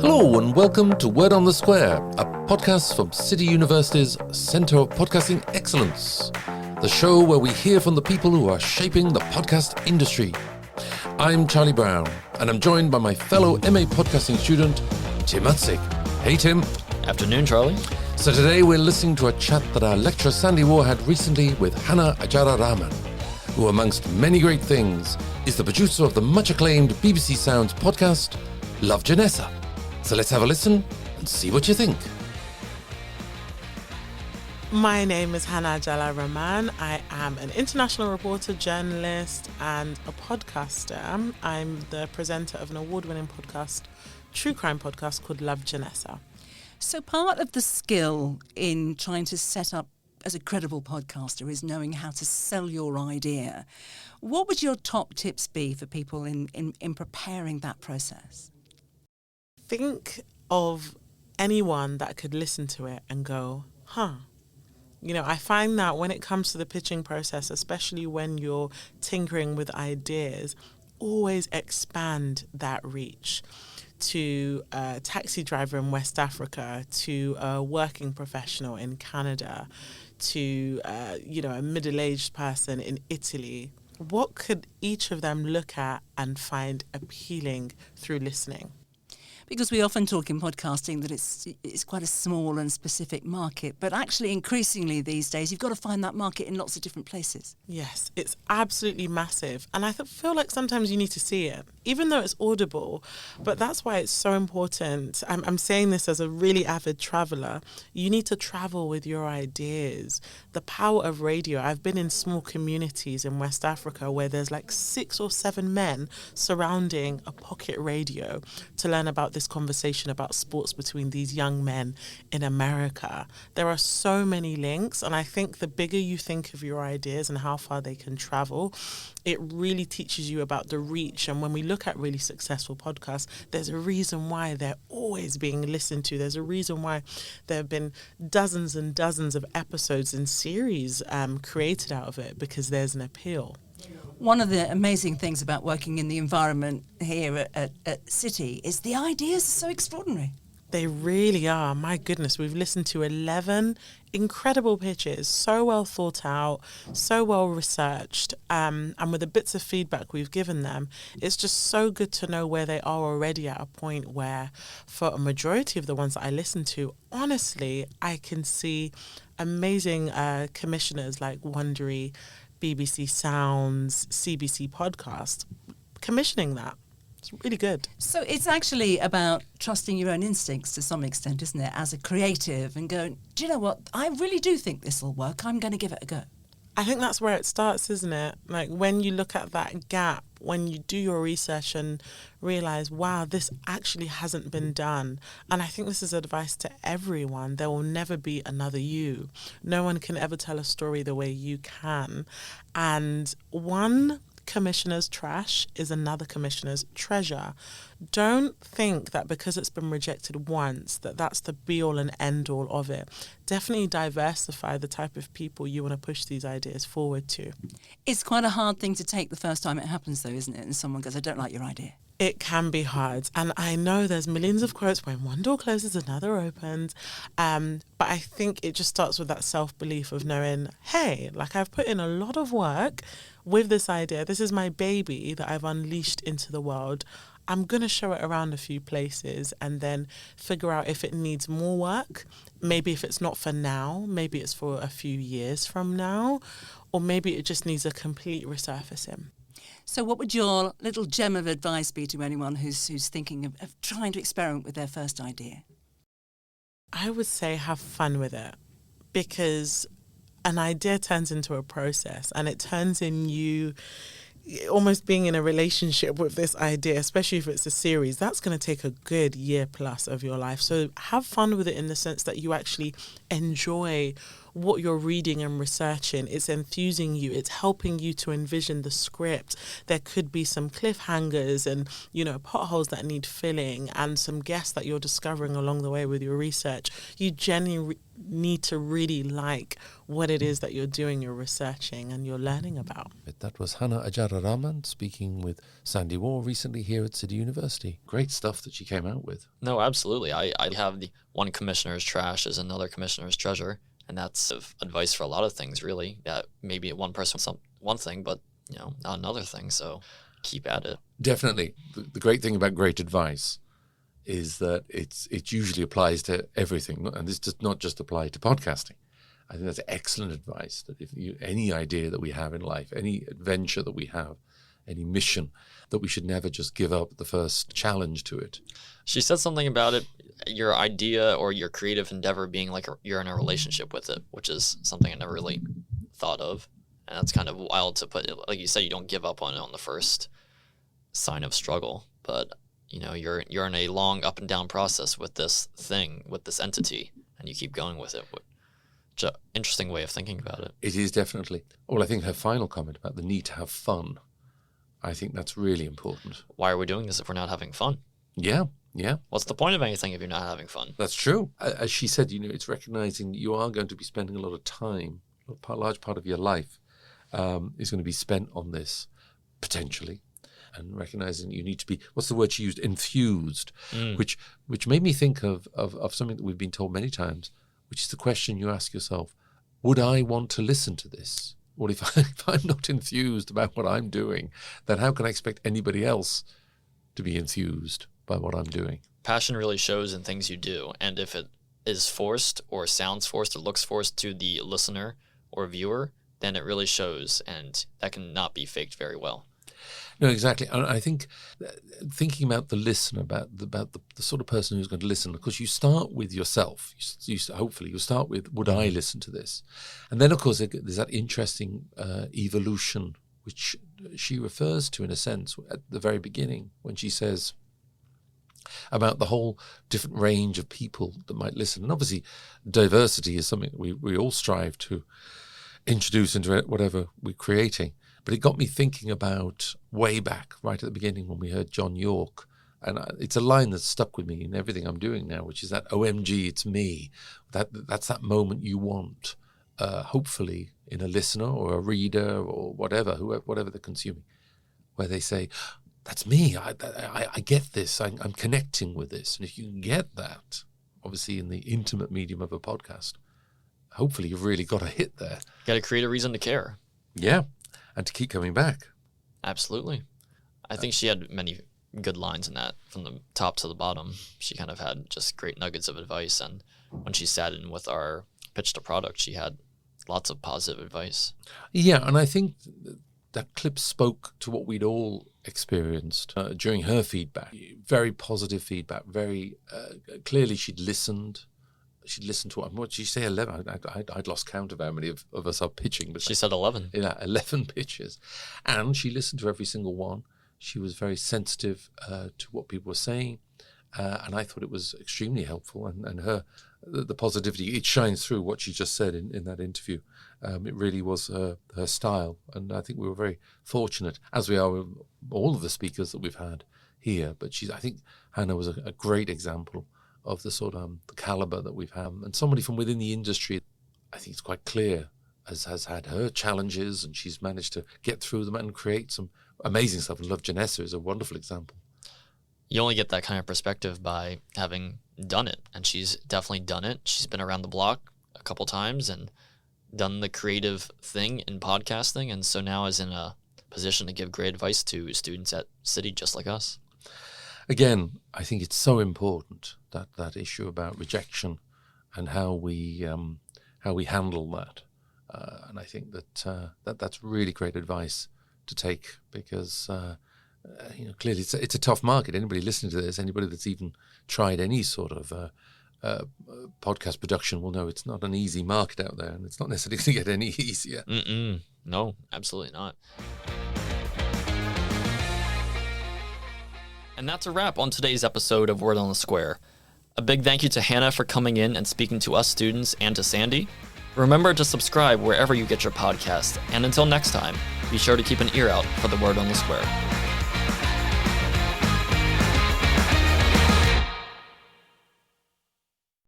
Hello and welcome to Word on the Square, a podcast from City University's Centre of Podcasting Excellence, the show where we hear from the people who are shaping the podcast industry. I'm Charlie Brown, and I'm joined by my fellow MA podcasting student, Tim Utsick. Hey Tim. Afternoon, Charlie. So today we're listening to a chat that our lecturer Sandy Waugh had recently with Hannah Àjàlá-Rahman, who amongst many great things is the producer of the much acclaimed BBC Sounds podcast, Love Janessa. So let's have a listen and see what you think. My name is Hannah Àjàlá-Rahman. I am an international reporter, journalist, and a podcaster. I'm the presenter of an award-winning podcast, true crime podcast called Love Janessa. So part of the skill in trying to set up as a credible podcaster is knowing how to sell your idea. What would your top tips be for people in preparing that process? Think of anyone that could listen to it and go, I find that when it comes to the pitching process, especially when you're tinkering with ideas, always expand that reach to a taxi driver in West Africa, to a working professional in Canada, to a middle-aged person in Italy. What could each of them look at and find appealing through listening? Because we often talk in podcasting that it's quite a small and specific market, but actually increasingly these days you've got to find that market in lots of different places. Yes, it's absolutely massive. And I feel like sometimes you need to see it, even though it's audible. But that's why it's so important. I'm saying this as a really avid traveller. You need to travel with your ideas. The power of radio. I've been in small communities in West Africa where there's like 6 or 7 men surrounding a pocket radio to learn about this conversation about sports between these young men in America. There are so many links, and I think the bigger you think of your ideas and how far they can travel, it really teaches you about the reach. And when we look at really successful podcasts, there's a reason why they're always being listened to. There's a reason why there have been dozens and dozens of episodes and series created out of it, because there's an appeal. One of the amazing things about working in the environment here at City is the ideas are so extraordinary. They really are. My goodness, we've listened to 11 incredible pitches, so well thought out, so well researched, and with the bits of feedback we've given them, it's just so good to know where they are already at a point where, for a majority of the ones that I listen to, honestly, I can see amazing commissioners like Wondery, BBC Sounds, CBC Podcast, commissioning that. It's really good. So it's actually about trusting your own instincts to some extent, isn't it, as a creative, and going, do you know what, I really do think this will work, I'm going to give it a go. I think that's where it starts, isn't it? Like when you look at that gap, when you do your research and realise, wow, this actually hasn't been done. And I think this is advice to everyone. There will never be another you. No one can ever tell a story the way you can. And one commissioner's trash is another commissioner's treasure. Don't think that because it's been rejected once that that's the be all and end all of it. Definitely diversify the type of people you want to push these ideas forward to. It's quite a hard thing to take the first time it happens though, isn't it? And someone goes, I don't like your idea. It can be hard. And I know there's millions of quotes, when one door closes, another opens. But I think it just starts with that self-belief of knowing, hey, like I've put in a lot of work with this idea. This is my baby that I've unleashed into the world. I'm going to show it around a few places and then figure out if it needs more work. Maybe if it's not for now, maybe it's for a few years from now, or maybe it just needs a complete resurfacing. So what would your little gem of advice be to anyone who's thinking of trying to experiment with their first idea? I would say have fun with it, because an idea turns into a process, and it turns in you almost being in a relationship with this idea, especially if it's a series. That's going to take a good year plus of your life. So have fun with it in the sense that you actually enjoy what you're reading and researching. It's enthusing you. It's helping you to envision the script. There could be some cliffhangers and, potholes that need filling and some guests that you're discovering along the way with your research. You genuinely need to really like what it is that you're doing, you're researching and you're learning about. That was Hannah Àjàlá-Rahman speaking with Sandy Waugh recently here at City University. Great stuff that she came out with. No, absolutely. I have the one commissioner's trash is another commissioner's treasure. And that's advice for a lot of things, really. That maybe one person wants one thing, but, not another thing. So keep at it. Definitely. The great thing about great advice is that it usually applies to everything. And this does not just apply to podcasting. I think that's excellent advice, that any idea that we have in life, any adventure that we have, any mission, that we should never just give up the first challenge to it. She said something about it, your idea or your creative endeavor being like you're in a relationship with it, which is something I never really thought of. And that's kind of wild to put. Like you said, you don't give up on it on the first sign of struggle. But, you're in a long up and down process with this thing, with this entity, and you keep going with it. Interesting way of thinking about it. It is definitely. Well, I think her final comment about the need to have fun, I think that's really important. Why are we doing this if we're not having fun? Yeah. What's the point of anything if you're not having fun? That's true. As she said, it's recognizing that you are going to be spending a lot of time, a large part of your life is going to be spent on this, potentially. And recognizing you need to be, what's the word she used? Enthused, which made me think of something that we've been told many times, which is the question you ask yourself, would I want to listen to this? Well, if I'm not enthused about what I'm doing, then how can I expect anybody else to be enthused by what I'm doing? Passion really shows in things you do. And if it is forced or sounds forced or looks forced to the listener or viewer, then it really shows, and that can not be faked very well. No, exactly. And I think thinking about the listener, about the sort of person who's going to listen, of course, you start with yourself. Hopefully, you start with, would I listen to this? And then, of course, there's that interesting evolution, which she refers to, in a sense, at the very beginning, when she says about the whole different range of people that might listen. And obviously, diversity is something that we all strive to introduce into whatever we're creating. But it got me thinking about way back, right at the beginning, when we heard John York. And it's a line that's stuck with me in everything I'm doing now, which is that, OMG, it's me. That's that moment you want, hopefully, in a listener or a reader or whatever they're consuming, where they say, that's me. I get this. I'm connecting with this. And if you can get that, obviously in the intimate medium of a podcast, hopefully you've really got a hit there. You got to create a reason to care. Yeah. And to keep coming back. Absolutely. I think she had many good lines in that from the top to the bottom. She kind of had just great nuggets of advice. And when she sat in with our pitch to product, she had lots of positive advice. Yeah, and I think that clip spoke to what we'd all experienced during her feedback. Very positive feedback. Very clearly she'd listened. She'd listened to what did she say? 11. I'd lost count of how many of us are pitching. But she said 11. Yeah, 11 pitches, and she listened to every single one. She was very sensitive to what people were saying, and I thought it was extremely helpful. And the positivity, it shines through what she just said in that interview. It really was her style, and I think we were very fortunate, as we are with all of the speakers that we've had here. But I think Hannah was a great example of the sort of the caliber that we've had. And somebody from within the industry, I think it's quite clear, has had her challenges, and she's managed to get through them and create some amazing stuff. And Love Janessa is a wonderful example. You only get that kind of perspective by having done it. And she's definitely done it. She's been around the block a couple times and done the creative thing in podcasting. And so now is in a position to give great advice to students at City just like us. Again, I think it's so important that issue about rejection and how we handle that, and I think that's really great advice to take, because clearly it's a tough market. Anybody listening to this, anybody that's even tried any sort of podcast production will know it's not an easy market out there, and it's not necessarily going to get any easier. No, absolutely not. And that's a wrap on today's episode of Word on the Square. A big thank you to Hannah for coming in and speaking to us students and to Sandy. Remember to subscribe wherever you get your podcast, and until next time, be sure to keep an ear out for the word on the square.